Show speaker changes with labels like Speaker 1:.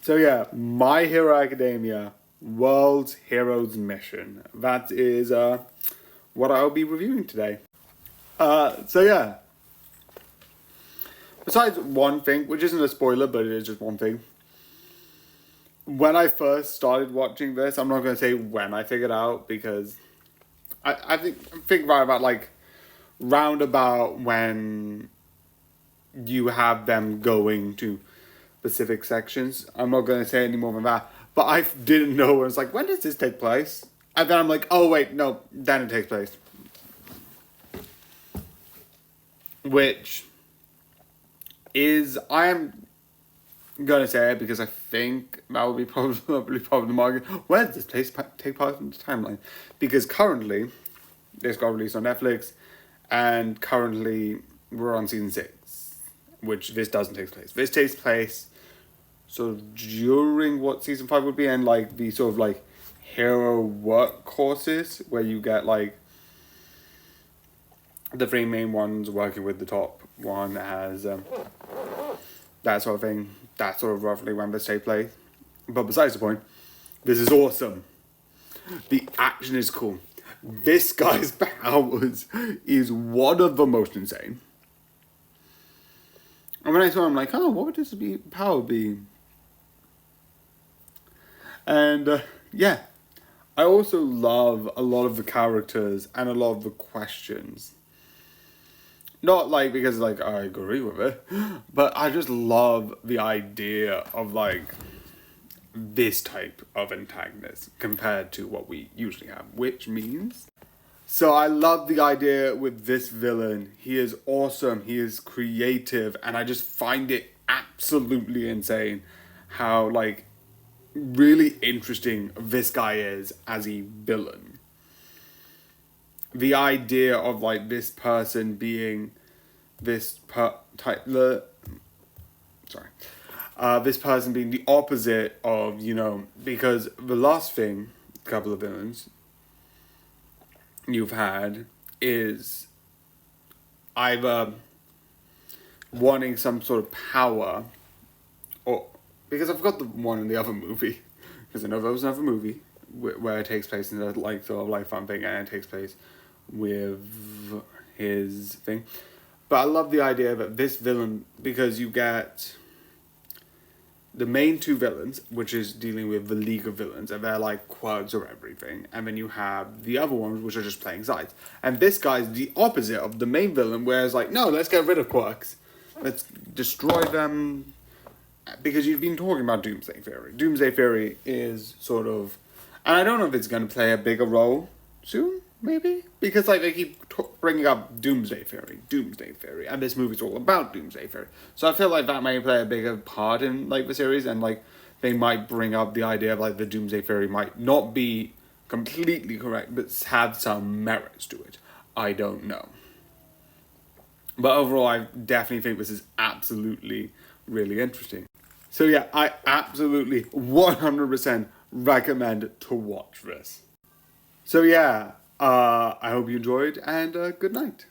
Speaker 1: So yeah, My Hero Academia, World's Heroes Mission. That is what I'll be reviewing today. So yeah. Besides one thing, which isn't a spoiler, but it is just one thing. When I first started watching this, I'm not going to say when I figured out, because I think about like roundabout when you have them going to specific sections. I'm not going to say any more than that. But I didn't know. It's like, when does this take place? And then I'm like, oh wait, no, then it takes place. Which is, I am going to say it because I think that would be probably the market. Where does this place take part in the timeline? Because currently, this got released on Netflix, and currently we're on season 6, which this doesn't take place. This takes place sort of during what season 5 would be, and like the sort of like hero work courses where you get like the 3 main ones working with the top one as that sort of thing. That's sort of roughly when this takes place. But besides the point, this is awesome. The action is cool. This guy's powers is one of the most insane. And when I saw him, I'm like, oh, what would this power be? And yeah, I also love a lot of the characters and a lot of the questions. Not like because like I agree with it, but I just love the idea of like this type of antagonist compared to what we usually have, which means... So I love the idea with this villain. He is awesome, he is creative, and I just find it absolutely insane how like really interesting this guy is as a villain. The idea of like this person being this this person being the opposite of, you know, because the last thing, couple of villains you've had is either wanting some sort of power, or because I forgot the one in the other movie, because I know there was another movie where it takes place in a like sort of like fun thing, and it takes place with his thing. But I love the idea that this villain, because you get the main 2 villains, which is dealing with the League of Villains, and they're like quirks or everything. And then you have the other ones, which are just playing sides. And this guy's the opposite of the main villain, where it's like, no, let's get rid of quirks. Let's destroy them. Because you've been talking about Doomsday Theory. Doomsday Theory is sort of... And I don't know if it's going to play a bigger role soon, maybe? Because like they keep bringing up Doomsday Theory, and this movie's all about Doomsday Theory. So I feel like that may play a bigger part in like the series, and like they might bring up the idea of like the Doomsday Theory might not be completely correct, but have some merits to it. I don't know. But overall, I definitely think this is absolutely really interesting. So yeah, I absolutely 100% recommend to watch this. So yeah, I hope you enjoyed, and good night.